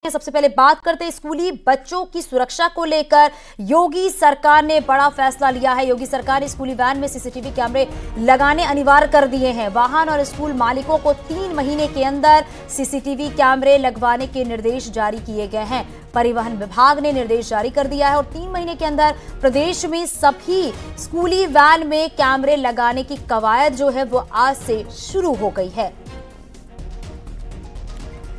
सबसे पहले बात करते हैं स्कूली बच्चों की सुरक्षा को लेकर। योगी सरकार ने बड़ा फैसला लिया है। योगी सरकार ने स्कूली वैन में सीसीटीवी कैमरे लगाने अनिवार्य कर दिए हैं। वाहन और स्कूल मालिकों को 3 महीने के अंदर सीसीटीवी कैमरे लगवाने के निर्देश जारी किए गए हैं। परिवहन विभाग ने निर्देश जारी कर दिया है और 3 महीने के अंदर प्रदेश में सभी स्कूली वैन में कैमरे लगाने की कवायद जो है वो आज से शुरू हो गई है।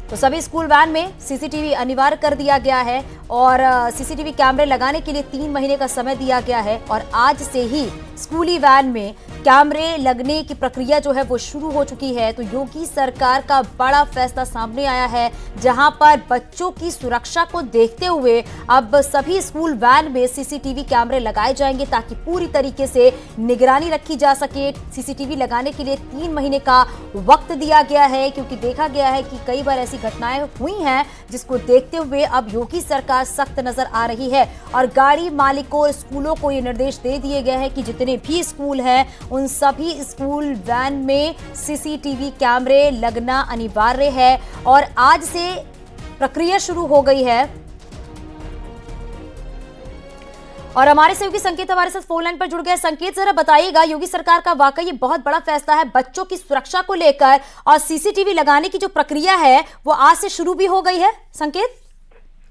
तो सभी स्कूल वैन में सीसीटीवी अनिवार्य कर दिया गया है और सीसीटीवी कैमरे लगाने के लिए 3 महीने का समय दिया गया है और आज से ही स्कूली वैन में कैमरे लगने की प्रक्रिया जो है वो शुरू हो चुकी है। तो योगी सरकार का बड़ा फैसला सामने आया है, जहां पर बच्चों की सुरक्षा को देखते हुए अब सभी स्कूल वैन में सीसीटीवी कैमरे लगाए जाएंगे ताकि पूरी तरीके से निगरानी रखी जा सके। सीसीटीवी लगाने के लिए 3 महीने का वक्त दिया गया है, क्योंकि देखा गया है कि कई बार ऐसी घटनाएं हुई हैं जिसको देखते हुए अब योगी सरकार सख्त नजर आ रही है और गाड़ी मालिकों और स्कूलों को ये निर्देश दे दिए गए हैं कि जितने भी स्कूल हैं उन सभी स्कूल वैन में सीसीटीवी कैमरे लगना अनिवार्य है और आज से प्रक्रिया शुरू हो गई है। और हमारे सहयोगी संकेत हमारे साथ फोन लाइन पर जुड़ गए। संकेत, जरा बताइएगा, योगी सरकार का वाकई ये बहुत बड़ा फैसला है बच्चों की सुरक्षा को लेकर और सीसीटीवी लगाने की जो प्रक्रिया है वो आज से शुरू भी हो गई है। संकेत?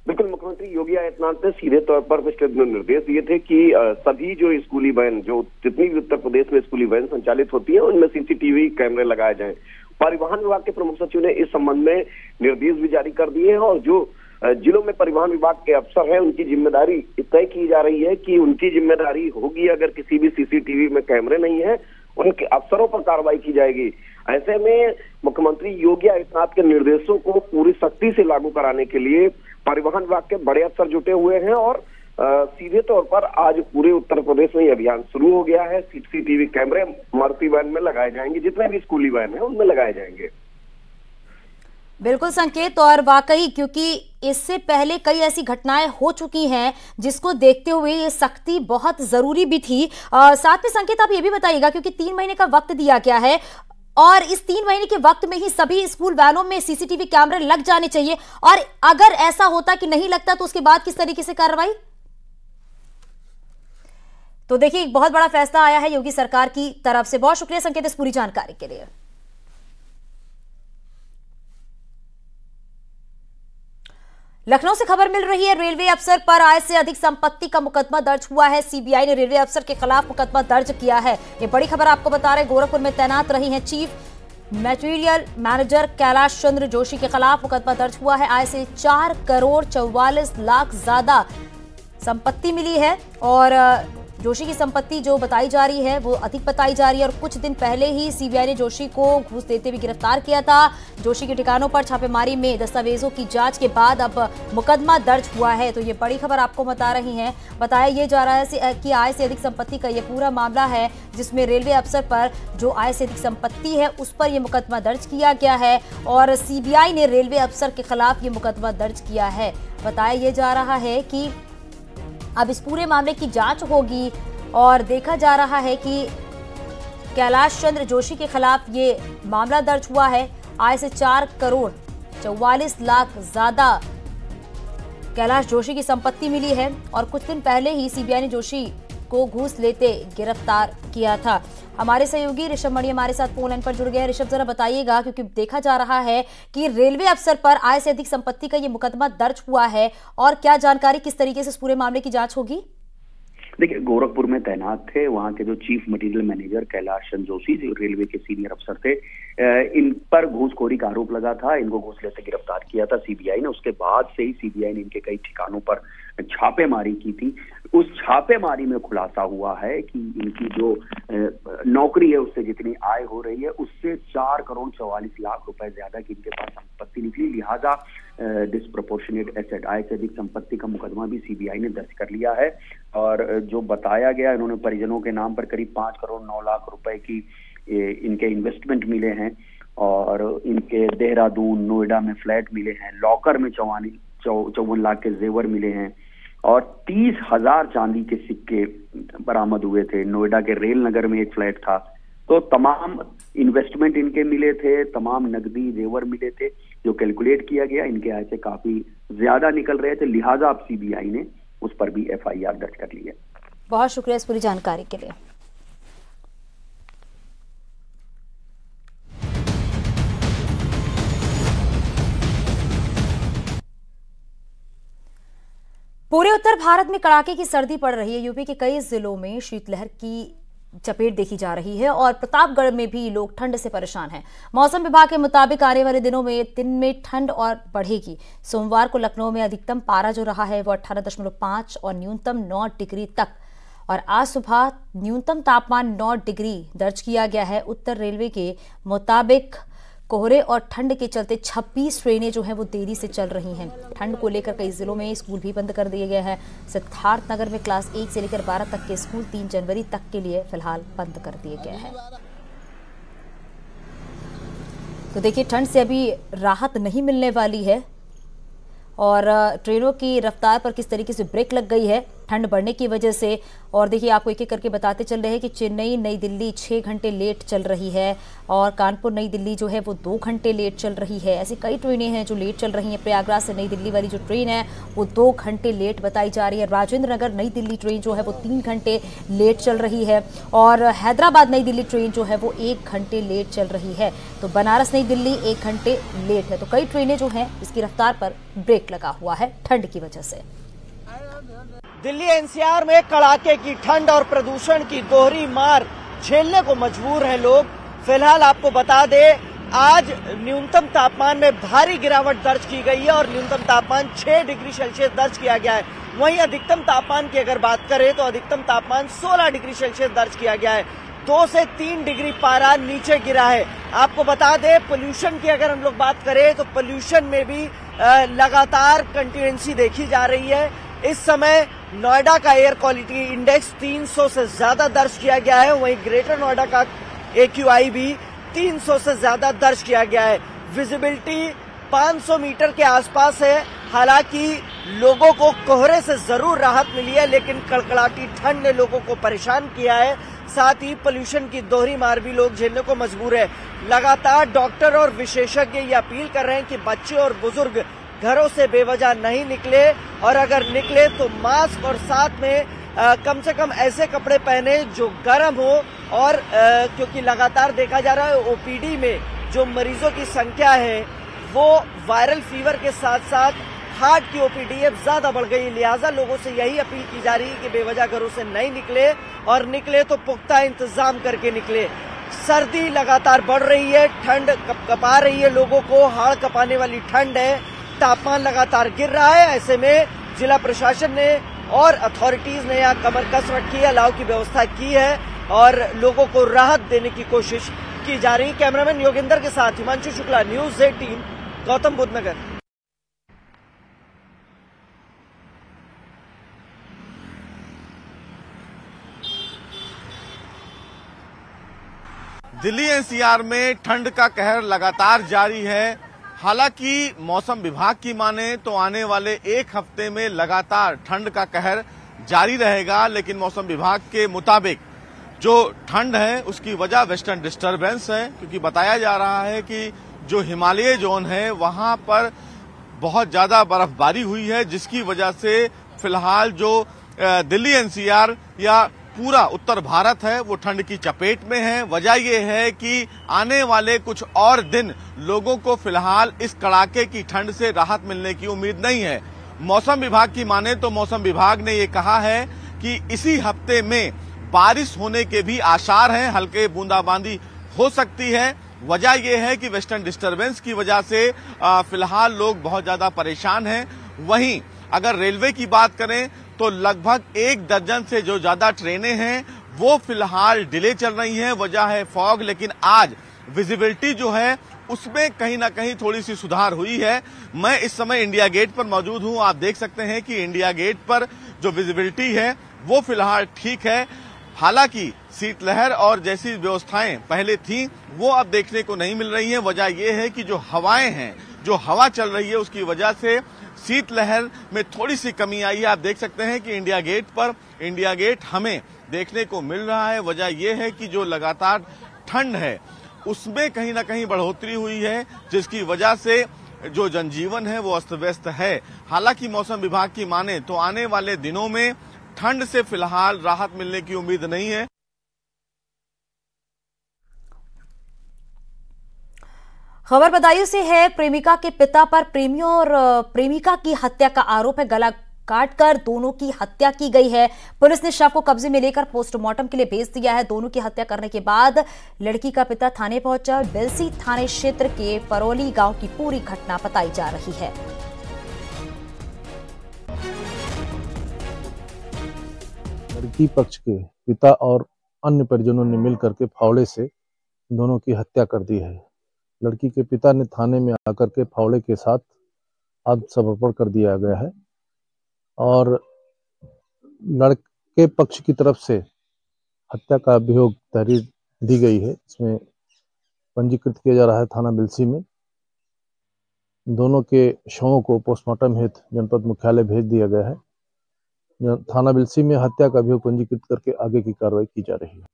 बिल्कुल, मुख्यमंत्री योगी आदित्यनाथ ने सीधे तौर पर पिछले दिनों निर्देश दिए थे कि सभी जो स्कूली वैन, जो जितनी भी उत्तर प्रदेश में स्कूली वैन संचालित होती है उनमें सीसीटीवी कैमरे लगाए जाएं। परिवहन विभाग के प्रमुख सचिव ने इस संबंध में निर्देश भी जारी कर दिए हैं और जो जिलों में परिवहन विभाग के अफसर हैं उनकी जिम्मेदारी तय की जा रही है कि उनकी जिम्मेदारी होगी, अगर किसी भी सीसीटीवी में कैमरे नहीं है उनके अफसरों पर कार्रवाई की जाएगी। ऐसे में मुख्यमंत्री योगी आदित्यनाथ के निर्देशों को पूरी सख्ती से लागू कराने के लिए परिवहन विभाग के बड़े अफसर जुटे हुए हैं और सीधे तौर पर आज पूरे उत्तर प्रदेश में ये अभियान शुरू हो गया है। सीसीटीवी कैमरे मारुति वैन में लगाए जाएंगे, जितने भी स्कूली वैन है उनमें लगाए जाएंगे। बिल्कुल संकेत, और वाकई क्योंकि इससे पहले कई ऐसी घटनाएं हो चुकी हैं जिसको देखते हुए ये सख्ती बहुत जरूरी भी थी। साथ में संकेत आप ये भी बताइएगा, क्योंकि 3 महीने का वक्त दिया गया है और इस 3 महीने के वक्त में ही सभी स्कूल वैनों में सीसीटीवी कैमरे लग जाने चाहिए, और अगर ऐसा होता कि नहीं लगता तो उसके बाद किस तरीके से कार्रवाई? तो देखिए, एक बहुत बड़ा फैसला आया है योगी सरकार की तरफ से। बहुत शुक्रिया संकेत इस पूरी जानकारी के लिए। लखनऊ से खबर मिल रही है, रेलवे अफसर पर आय से अधिक संपत्ति का मुकदमा दर्ज हुआ है। सीबीआई ने रेलवे अफसर के खिलाफ मुकदमा दर्ज किया है। ये बड़ी खबर आपको बता रहे, गोरखपुर में तैनात रही हैं chief material manager Kailash Chandra Joshi के खिलाफ मुकदमा दर्ज हुआ है। आय से 4 करोड़ 44 लाख ज्यादा संपत्ति मिली है और जोशी की संपत्ति जो बताई जा रही है वो अधिक बताई जा रही है। और कुछ दिन पहले ही सीबीआई ने जोशी को घूस देते हुए गिरफ्तार किया था। जोशी के ठिकानों पर छापेमारी में दस्तावेजों की जांच के बाद अब मुकदमा दर्ज हुआ है। तो ये बड़ी खबर आपको बता रही हैं। बताया ये जा रहा है कि आय से अधिक संपत्ति का ये पूरा मामला है, जिसमें रेलवे अफसर पर जो आय से अधिक संपत्ति है उस पर यह मुकदमा दर्ज किया गया है और सीबीआई ने रेलवे अफसर के खिलाफ ये मुकदमा दर्ज किया है। बताया ये जा रहा है कि अब इस पूरे मामले की जांच होगी और देखा जा रहा है कि कैलाश चंद्र जोशी के खिलाफ ये मामला दर्ज हुआ है। आय से 4 करोड़ 44 लाख ज्यादा कैलाश जोशी की संपत्ति मिली है और कुछ दिन पहले ही सीबीआई ने जोशी को घूस लेते गिरफ्तार किया था। हमारे सहयोगी ऋषभ मणि हमारे साथ फोन लाइन पर जुड़ गए। ऋषभ, जरा बताइएगा, क्योंकि देखा जा रहा है कि रेलवे अफसर पर आय से अधिक संपत्ति का ये मुकदमा दर्ज हुआ है और क्या जानकारी, किस तरीके से इस पूरे मामले की जांच होगी? देखिए, गोरखपुर में तैनात थे वहां के जो chief material manager Kailash Chandra Joshi, जो रेलवे के सीनियर अफसर थे, इन पर घूसखोरी का आरोप लगा था। इनको घूस लेते गिरफ्तार किया था सीबीआई ने। उसके बाद से ही सीबीआई ने इनके कई ठिकानों पर छापेमारी की थी। उस छापेमारी में खुलासा हुआ है कि इनकी जो नौकरी है उससे जितनी आय हो रही है उससे 4 करोड़ 44 लाख रुपए ज्यादा की इनके पास संपत्ति निकली। लिहाजा डिस्प्रोपोर्शनेट एसेट, आय से अधिक संपत्ति का मुकदमा भी सीबीआई ने दर्ज कर लिया है। और जो बताया गया, इन्होंने परिजनों के नाम पर करीब 5 करोड़ 9 लाख रुपए की इनके इन्वेस्टमेंट मिले हैं और इनके देहरादून, नोएडा में फ्लैट मिले हैं। लॉकर में 54 लाख के जेवर मिले हैं और 30,000 चांदी के सिक्के बरामद हुए थे। नोएडा के रेल नगर में एक फ्लैट था तो तमाम इन्वेस्टमेंट इनके मिले थे, तमाम नकदी जेवर मिले थे, जो कैलकुलेट किया गया इनके आय से काफी ज्यादा निकल रहे थे, लिहाजा अब सीबीआई ने उस पर भी एफआईआर दर्ज कर ली है। बहुत शुक्रिया इस पूरी जानकारी के लिए। पूरे उत्तर भारत में कड़ाके की सर्दी पड़ रही है। यूपी के कई जिलों में शीतलहर की चपेट देखी जा रही है और प्रतापगढ़ में भी लोग ठंड से परेशान हैं। मौसम विभाग के मुताबिक आने वाले दिनों में दिन में ठंड और बढ़ेगी। सोमवार को लखनऊ में अधिकतम पारा जो रहा है वो 18.5 और न्यूनतम 9 डिग्री तक, और आज सुबह न्यूनतम तापमान 9 डिग्री दर्ज किया गया है। उत्तर रेलवे के मुताबिक कोहरे और ठंड के चलते 26 ट्रेनें जो हैं वो देरी से चल रही हैं। ठंड को लेकर कई जिलों में स्कूल भी बंद कर दिए गए हैं। सिद्धार्थ नगर में क्लास 1 से लेकर 12 तक के स्कूल 3 जनवरी तक के लिए फिलहाल बंद कर दिए गए हैं। तो देखिए, ठंड से अभी राहत नहीं मिलने वाली है और ट्रेनों की रफ्तार पर किस तरीके से ब्रेक लग गई है ठंड बढ़ने की वजह से। और देखिए, आपको एक एक करके बताते चल रहे हैं कि चेन्नई नई दिल्ली 6 घंटे लेट चल रही है और कानपुर नई दिल्ली जो है वो 2 घंटे लेट चल रही है। ऐसी कई ट्रेनें हैं जो लेट चल रही हैं। प्रयागराज से नई दिल्ली वाली जो ट्रेन है वो 2 घंटे लेट बताई जा रही है। राजेंद्र नगर नई दिल्ली ट्रेन जो है वो 3 घंटे लेट चल रही है और हैदराबाद नई दिल्ली ट्रेन जो है वो 1 घंटे लेट चल रही है। तो बनारस नई दिल्ली 1 घंटे लेट है। तो कई ट्रेनें जो हैं इसकी रफ्तार पर ब्रेक लगा हुआ है ठंड की वजह से। दिल्ली एनसीआर में कड़ाके की ठंड और प्रदूषण की दोहरी मार झेलने को मजबूर हैं लोग। फिलहाल आपको बता दें, आज न्यूनतम तापमान में भारी गिरावट दर्ज की गई है और न्यूनतम तापमान 6 डिग्री सेल्सियस दर्ज किया गया है। वहीं अधिकतम तापमान की अगर बात करें तो अधिकतम तापमान 16 डिग्री सेल्सियस दर्ज किया गया है। 2 से 3 डिग्री पारा नीचे गिरा है। आपको बता दें, पोल्यूशन की अगर हम लोग बात करें तो पोल्यूशन में भी लगातार कंटिन्यूएंसी देखी जा रही है। इस समय नोएडा का एयर क्वालिटी इंडेक्स 300 से ज्यादा दर्ज किया गया है। वहीं ग्रेटर नोएडा का AQI भी 300 से ज्यादा दर्ज किया गया है। विजिबिलिटी 500 मीटर के आसपास है। हालांकि लोगों को कोहरे से जरूर राहत मिली है, लेकिन कड़कड़ाती ठंड ने लोगों को परेशान किया है। साथ ही पोल्यूशन की दोहरी मार भी लोग झेलने को मजबूर है। लगातार डॉक्टर और विशेषज्ञ ये अपील कर रहे हैं कि बच्चे और बुजुर्ग घरों से बेवजह नहीं निकले और अगर निकले तो मास्क और साथ में कम से कम ऐसे कपड़े पहने जो गर्म हो। और क्योंकि लगातार देखा जा रहा है ओपीडी में जो मरीजों की संख्या है वो वायरल फीवर के साथ साथ हार्ट की ओपीडी अब ज्यादा बढ़ गई। लिहाजा लोगों से यही अपील की जा रही है कि बेवजह घरों से नहीं निकले और निकले तो पुख्ता इंतजाम करके निकले। सर्दी लगातार बढ़ रही है, ठंड कपा रही है लोगों को, हाड़ कपाने वाली ठंड है। तापमान लगातार गिर रहा है। ऐसे में जिला प्रशासन ने और अथॉरिटीज ने यहाँ कमर कस रखी है, अलाव की व्यवस्था की है और लोगों को राहत देने की कोशिश की जा रही है। कैमरामैन योगेंद्र के साथ हिमांशु शुक्ला, न्यूज़ 18, गौतम बुद्ध नगर। दिल्ली एनसीआर में ठंड का कहर लगातार जारी है। हालांकि मौसम विभाग की माने तो आने वाले 1 हफ्ते में लगातार ठंड का कहर जारी रहेगा, लेकिन मौसम विभाग के मुताबिक जो ठंड है उसकी वजह वेस्टर्न डिस्टर्बेंस है, क्योंकि बताया जा रहा है कि जो हिमालय जोन है वहां पर बहुत ज्यादा बर्फबारी हुई है, जिसकी वजह से फिलहाल जो दिल्ली एनसीआर या पूरा उत्तर भारत है वो ठंड की चपेट में है। वजह यह है कि आने वाले कुछ और दिन लोगों को फिलहाल इस कड़ाके की ठंड से राहत मिलने की उम्मीद नहीं है। मौसम विभाग की माने तो मौसम विभाग ने ये कहा है कि इसी हफ्ते में बारिश होने के भी आसार हैं, हल्के बूंदाबांदी हो सकती है। वजह यह है कि वेस्टर्न डिस्टर्बेंस की वजह से फिलहाल लोग बहुत ज्यादा परेशान हैं। वहीं अगर रेलवे की बात करें तो लगभग 1 दर्जन से जो ज्यादा ट्रेनें हैं वो फिलहाल डिले चल रही हैं। वजह है फॉग, लेकिन आज विजिबिलिटी जो है उसमें कहीं ना कहीं थोड़ी सी सुधार हुई है। मैं इस समय इंडिया गेट पर मौजूद हूं। आप देख सकते हैं कि इंडिया गेट पर जो विजिबिलिटी है वो फिलहाल ठीक है। हालांकि शीतलहर और जैसी व्यवस्थाएं पहले थी वो अब देखने को नहीं मिल रही हैं। वजह यह है कि जो हवाएं हैं, जो हवा चल रही है उसकी वजह से शीतलहर में थोड़ी सी कमी आई है। आप देख सकते हैं कि इंडिया गेट पर इंडिया गेट हमें देखने को मिल रहा है। वजह यह है कि जो लगातार ठंड है उसमें कहीं ना कहीं बढ़ोतरी हुई है, जिसकी वजह से जो जनजीवन है वो अस्त व्यस्त है। हालांकि मौसम विभाग की माने तो आने वाले दिनों में ठंड से फिलहाल राहत मिलने की उम्मीद नहीं है। खबर बदायूं से है। प्रेमिका के पिता पर प्रेमियों और प्रेमिका की हत्या का आरोप है। गला काटकर दोनों की हत्या की गई है। पुलिस ने शव को कब्जे में लेकर पोस्टमार्टम के लिए भेज दिया है। दोनों की हत्या करने के बाद लड़की का पिता थाने पहुंचा। बिलसी थाने क्षेत्र के परौली गांव की पूरी घटना बताई जा रही है। लड़की पक्ष के पिता और अन्य परिजनों ने मिलकर के फावड़े से दोनों की हत्या कर दी है। लड़की के पिता ने थाने में आकर के फावड़े के साथ आत्मसमर्पण कर दिया गया है और लड़के पक्ष की तरफ से हत्या का अभियोग तहरीर दी गई है। इसमें पंजीकृत किया जा रहा है थाना बिलसी में। दोनों के शवों को पोस्टमार्टम हेतु जनपद मुख्यालय भेज दिया गया है। थाना बिलसी में हत्या का अभियोग पंजीकृत करके आगे की कार्रवाई की जा रही है।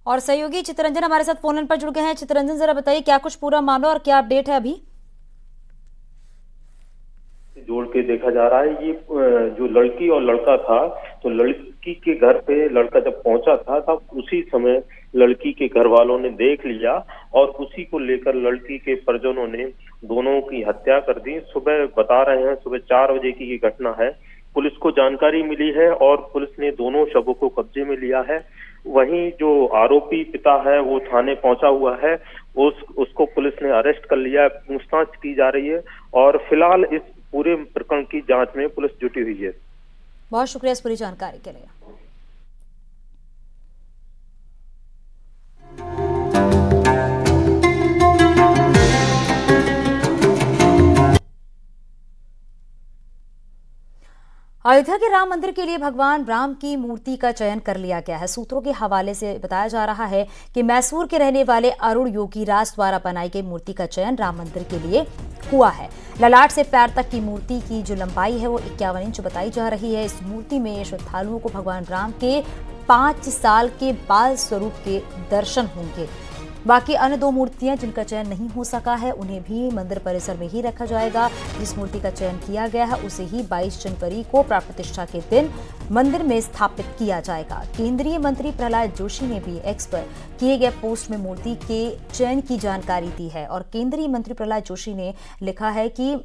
और सहयोगी चितरंजन हमारे साथ फोन पर जुड़ गए हैं। चितरंजन, जरा बताइए क्या कुछ पूरा मामला और क्या अपडेट है अभी? जोड़ के देखा जा रहा है। ये जो लड़की और लड़का था, तो लड़की के घर पे लड़का जब पहुंचा था तब उसी समय लड़की के घर वालों ने देख लिया और उसी को लेकर लड़की के परिजनों ने दोनों की हत्या कर दी। सुबह बता रहे हैं सुबह 4 बजे की ये घटना है। पुलिस को जानकारी मिली है और पुलिस ने दोनों शवों को कब्जे में लिया है। वहीं जो आरोपी पिता है वो थाने पहुंचा हुआ है, उसको पुलिस ने अरेस्ट कर लिया है। पूछताछ की जा रही है और फिलहाल इस पूरे प्रकरण की जांच में पुलिस जुटी हुई है। बहुत शुक्रिया इस पूरी जानकारी के लिए। अयोध्या के राम मंदिर के लिए भगवान राम की मूर्ति का चयन कर लिया गया है। सूत्रों के हवाले से बताया जा रहा है कि मैसूर के रहने वाले अरुण योगीराज द्वारा बनाई गई मूर्ति का चयन राम मंदिर के लिए हुआ है। ललाट से पैर तक की मूर्ति की जो लंबाई है वो 51 इंच बताई जा रही है। इस मूर्ति में श्रद्धालुओं को भगवान राम के 5 साल के बाल स्वरूप के दर्शन होंगे। बाकी अन्य 2 मूर्तियां जिनका चयन नहीं हो सका है उन्हें भी मंदिर परिसर में ही रखा जाएगा। जिस मूर्ति का चयन किया गया है उसे ही 22 जनवरी को प्राण प्रतिष्ठा के दिन मंदिर में स्थापित किया जाएगा। केंद्रीय मंत्री प्रहलाद जोशी ने भी एक्स पर किए गए पोस्ट में मूर्ति के चयन की जानकारी दी है और केंद्रीय मंत्री प्रहलाद जोशी ने लिखा है कि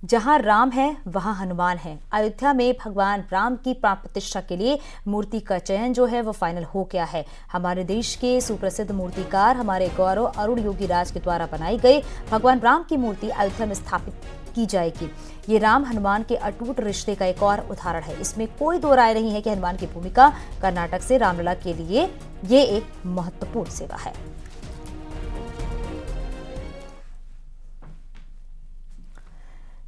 जहां राम है वहां हनुमान है। अयोध्या में भगवान राम की प्राण प्रतिष्ठा के लिए मूर्ति का चयन जो है वो फाइनल हो गया है। हमारे देश के सुप्रसिद्ध मूर्तिकार हमारे गौरव अरुण योगीराज के द्वारा बनाई गई भगवान राम की मूर्ति अयोध्या में स्थापित की जाएगी। ये राम हनुमान के अटूट रिश्ते का एक और उदाहरण है। इसमें कोई दो राय नहीं है कि हनुमान की भूमिका कर्नाटक से रामलला के लिए ये एक महत्वपूर्ण सेवा है।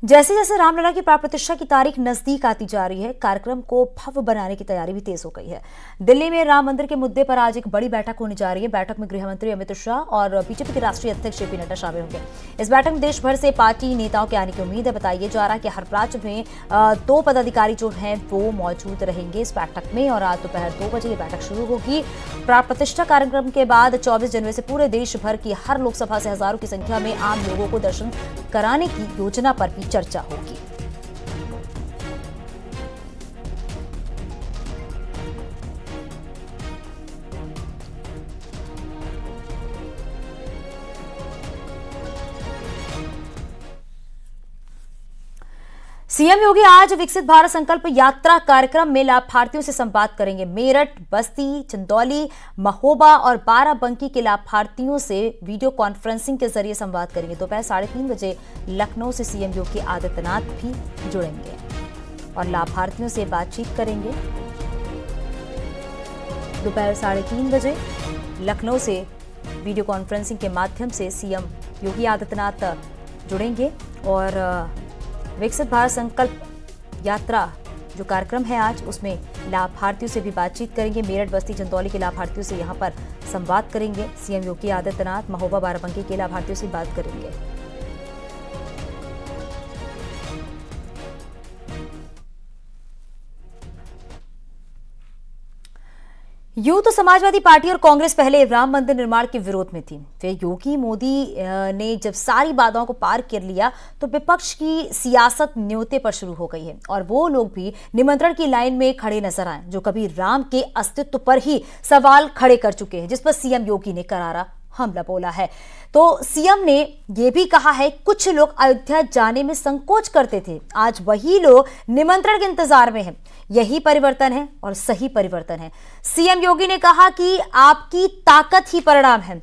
जैसे जैसे रामलला की प्राण प्रतिष्ठा की तारीख नजदीक आती जा रही है, कार्यक्रम को भव्य बनाने की तैयारी भी तेज हो गई है। दिल्ली में राम मंदिर के मुद्दे पर आज एक बड़ी बैठक होने जा रही है। बैठक में गृह मंत्री अमित शाह और बीजेपी के राष्ट्रीय अध्यक्ष जेपी नड्डा शामिल होंगे। इस बैठक में देश भर से पार्टी नेताओं के आने की उम्मीद है। बताया जा रहा है कि हर राज्य में 2 पदाधिकारी जो हैं वो मौजूद रहेंगे इस बैठक में और आज दोपहर 2 बजे ये बैठक शुरू होगी। प्राण प्रतिष्ठा कार्यक्रम के बाद 24 जनवरी से पूरे देश भर की हर लोकसभा से हजारों की संख्या में आम लोगों को दर्शन कराने की योजना पर भी चर्चा होगी। सीएम योगी आज विकसित भारत संकल्प यात्रा कार्यक्रम में लाभार्थियों से संवाद करेंगे। मेरठ, बस्ती, चंदौली, महोबा और बाराबंकी के लाभार्थियों से वीडियो कॉन्फ्रेंसिंग के जरिए संवाद करेंगे। दोपहर 3:30 बजे लखनऊ से सीएम योगी आदित्यनाथ भी जुड़ेंगे और लाभार्थियों से बातचीत करेंगे। दोपहर 3:30 बजे लखनऊ से वीडियो कॉन्फ्रेंसिंग के माध्यम से सीएम योगी आदित्यनाथ जुड़ेंगे और विकसित भारत संकल्प यात्रा जो कार्यक्रम है आज उसमें लाभार्थियों से भी बातचीत करेंगे। मेरठ, बस्ती, चंदौली के लाभार्थियों से यहां पर संवाद करेंगे। सीएम योगी आदित्यनाथ महोबा, बाराबंकी के लाभार्थियों से बात करेंगे। यूं तो समाजवादी पार्टी और कांग्रेस पहले राम मंदिर निर्माण के विरोध में थी, फिर योगी मोदी ने जब सारी बाधाओं को पार कर लिया तो विपक्ष की सियासत न्योते पर शुरू हो गई है और वो लोग भी निमंत्रण की लाइन में खड़े नजर आए जो कभी राम के अस्तित्व पर ही सवाल खड़े कर चुके हैं, जिस पर सीएम योगी ने करारा हमला बोला है। तो सीएम ने यह भी कहा है कुछ लोग अयोध्या जाने में संकोच करते थे, आज वही लोग निमंत्रण के इंतजार में हैं। यही परिवर्तन है और सही परिवर्तन है। सीएम योगी ने कहा कि आपकी ताकत ही परिणाम है,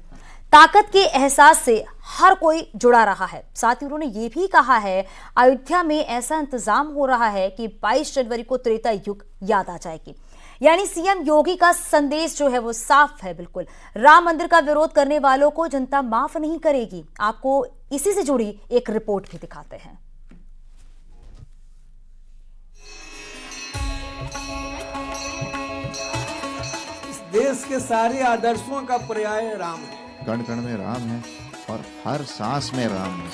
ताकत के एहसास से हर कोई जुड़ा रहा है। साथ ही उन्होंने ये भी कहा है अयोध्या में ऐसा इंतजाम हो रहा है कि 22 जनवरी को त्रेता युग याद आ जाएगी। यानी सीएम योगी का संदेश जो है वो साफ है बिल्कुल। राम मंदिर का विरोध करने वालों को जनता माफ नहीं करेगी। आपको इसी से जुड़ी एक रिपोर्ट भी दिखाते हैं। इस देश के सारे आदर्शों का पर्याय राम है। कण कण में राम है और हर सांस में राम है।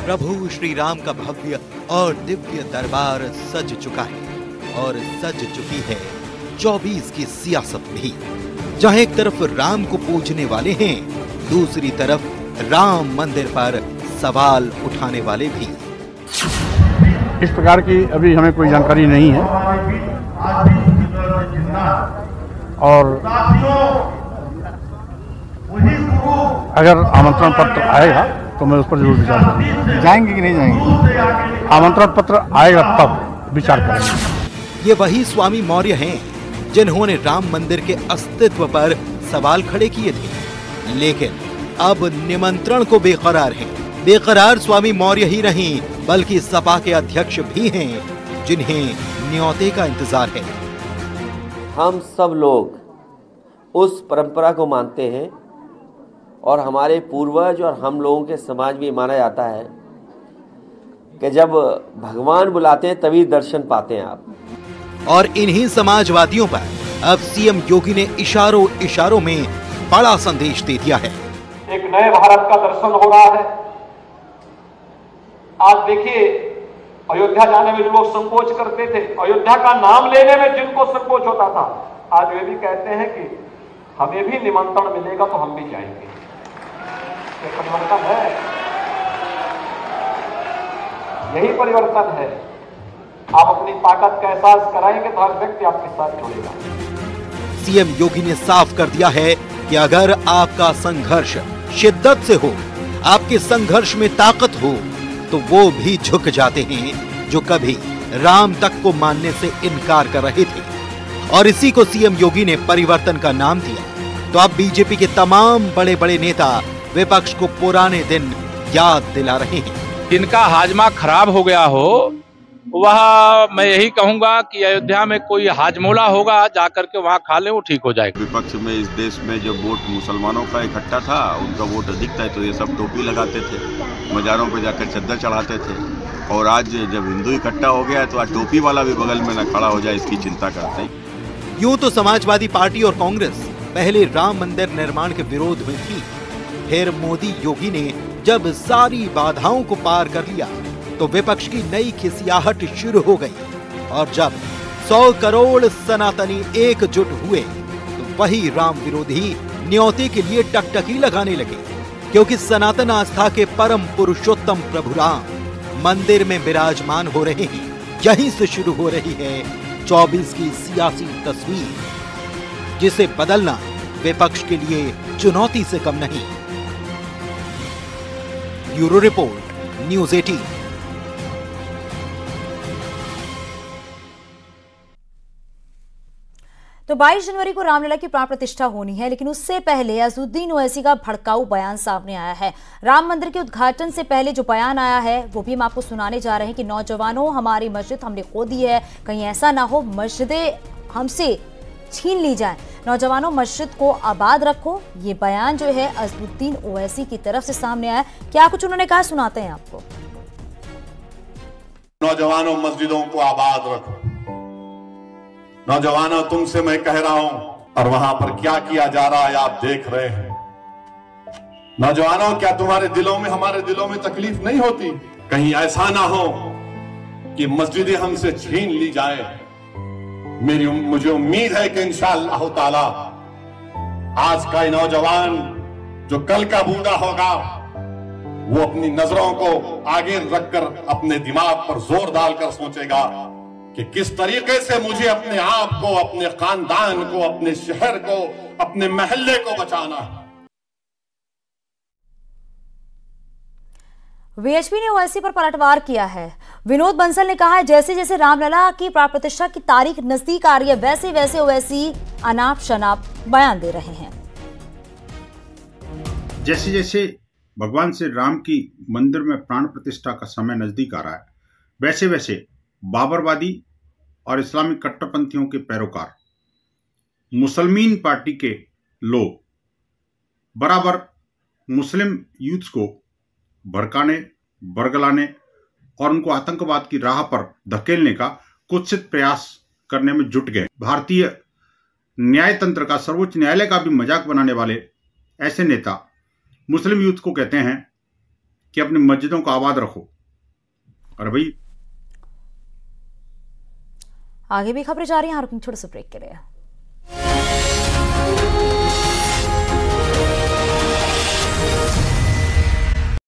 प्रभु श्री राम का भव्य और दिव्य दरबार सज चुका है और सज चुकी है 24 की सियासत भी, जहां एक तरफ राम को पूजने वाले हैं, दूसरी तरफ राम मंदिर पर सवाल उठाने वाले भी। इस प्रकार की अभी हमें कोई जानकारी नहीं है और अगर आमंत्रण पत्र आएगा तो मैं उस पर जरूर विचार करूंगा। जाएंगे कि नहीं जाएंगे, आमंत्रण पत्र आएगा तब विचार करेंगे। ये वही स्वामी मौर्य हैं जिन्होंने राम मंदिर के अस्तित्व पर सवाल खड़े किए थे, लेकिन अब निमंत्रण को बेकरार हैं। बेकरार स्वामी मौर्य ही नहीं बल्कि सपा के अध्यक्ष भी हैं जिन्हें न्योते का इंतजार है। हम सब लोग उस परंपरा को मानते हैं और हमारे पूर्वज और हम लोगों के समाज में माना जाता है कि जब भगवान बुलाते हैं तभी दर्शन पाते हैं आप। और इन्हीं समाजवादियों पर अब सीएम योगी ने इशारों इशारों में बड़ा संदेश दे दिया है। एक नए भारत का दर्शन हो रहा है। आज देखिए, अयोध्या जाने में जो लोग संकोच करते थे, अयोध्या का नाम लेने में जिनको संकोच होता था, आज वे भी कहते हैं कि हमें भी निमंत्रण मिलेगा तो हम भी जाएंगे। ये परिवर्तन है, यही परिवर्तन है। आप अपनी ताकत का एहसास कराएंगे तो हर व्यक्ति आपके साथ जुड़ेगा। सीएम योगी ने साफ कर दिया है कि अगर आपका संघर्ष शिद्दत से हो, आपके संघर्ष में ताकत हो, तो वो भी झुक जाते हैं जो कभी राम तक को मानने से इनकार कर रहे थे। और इसी को सीएम योगी ने परिवर्तन का नाम दिया। तो अब बीजेपी के तमाम बड़े बड़े नेता विपक्ष को पुराने दिन याद दिला रहे हैं। जिनका हाजमा खराब हो गया हो, वह मैं यही कहूंगा कि अयोध्या में कोई हाजमोला होगा, जाकर के वहाँ खा ले, वो ठीक हो जाएगा। विपक्ष में इस देश में जब वोट मुसलमानों का इकट्ठा था, उनका वोट अधिक था, तो ये सब टोपी लगाते थे, मजारों पे जाकर चद्दर चढ़ाते थे। और आज जब हिंदू इकट्ठा हो गया है तो आज टोपी वाला भी बगल में न खड़ा हो जाए, इसकी चिंता करते हैं। यूं तो समाजवादी पार्टी और कांग्रेस पहले राम मंदिर निर्माण के विरोध में थी, फिर मोदी योगी ने जब सारी बाधाओं को पार कर लिया तो विपक्ष की नई खिसियाहट शुरू हो गई। और जब 100 करोड़ सनातनी एकजुट हुए तो वही राम विरोधी न्योते के लिए टकटकी लगाने लगे, क्योंकि सनातन आस्था के परम पुरुषोत्तम प्रभु राम मंदिर में विराजमान हो रहे हैं। यहीं से शुरू हो रही है 24 की सियासी तस्वीर, जिसे बदलना विपक्ष के लिए चुनौती से कम नहीं। Bureau report, news 18। तो 22 जनवरी को रामलला की प्राण प्रतिष्ठा होनी है, लेकिन उससे पहले अज़ुद्दीन ओवैसी का भड़काऊ बयान सामने आया है। राम मंदिर के उद्घाटन से पहले जो बयान आया है वो भी हम आपको सुनाने जा रहे हैं कि नौजवानों, हमारी मस्जिद हमने खो दी है, कहीं ऐसा ना हो मस्जिदें हमसे छीन ली जाए। नौजवानों, मस्जिद को आबाद रखो। ये बयान जो है अज़ुद्दीन ओवैसी की तरफ से सामने आया। क्या कुछ उन्होंने कहा, सुनाते हैं आपको। नौजवानों, मस्जिदों को आबाद रखो। नौजवानों, तुमसे मैं कह रहा हूं, और वहां पर क्या किया जा रहा है आप देख रहे हैं। नौजवानों, क्या तुम्हारे दिलों में, हमारे दिलों में तकलीफ नहीं होती? कहीं ऐसा ना हो कि मस्जिदें हमसे छीन ली जाए। मुझे उम्मीद है कि इंशाअल्लाह ताला आज का ये नौजवान जो कल का बूढ़ा होगा वो अपनी नजरों को आगे रखकर अपने दिमाग पर जोर डालकर सोचेगा कि किस तरीके से मुझे अपने आप को, अपने खानदान को, अपने शहर को, अपने महल्ले को बचाना है। वीएचपी ने ओवैसी पर पलटवार किया है। विनोद बंसल ने कहा है जैसे जैसे रामलला की प्राण प्रतिष्ठा की तारीख नजदीक आ रही है वैसे वैसे ओवैसी अनाप शनाप बयान दे रहे हैं। जैसे जैसे भगवान श्री राम की मंदिर में प्राण प्रतिष्ठा का समय नजदीक आ रहा है वैसे वैसे बाबरवादी और इस्लामिक कट्टरपंथियों के पैरोकार मुसलमान पार्टी के लोग बराबर मुस्लिम यूथ को भड़काने, बरगलाने और उनको आतंकवाद की राह पर धकेलने का कुत्सित प्रयास करने में जुट गए। भारतीय न्यायतंत्र का, सर्वोच्च न्यायालय का भी मजाक बनाने वाले ऐसे नेता मुस्लिम यूथ को कहते हैं कि अपनी मस्जिदों को आबाद रखो। और भाई आगे भी खबरें जारी हैं, छोटे से ब्रेक के लिए।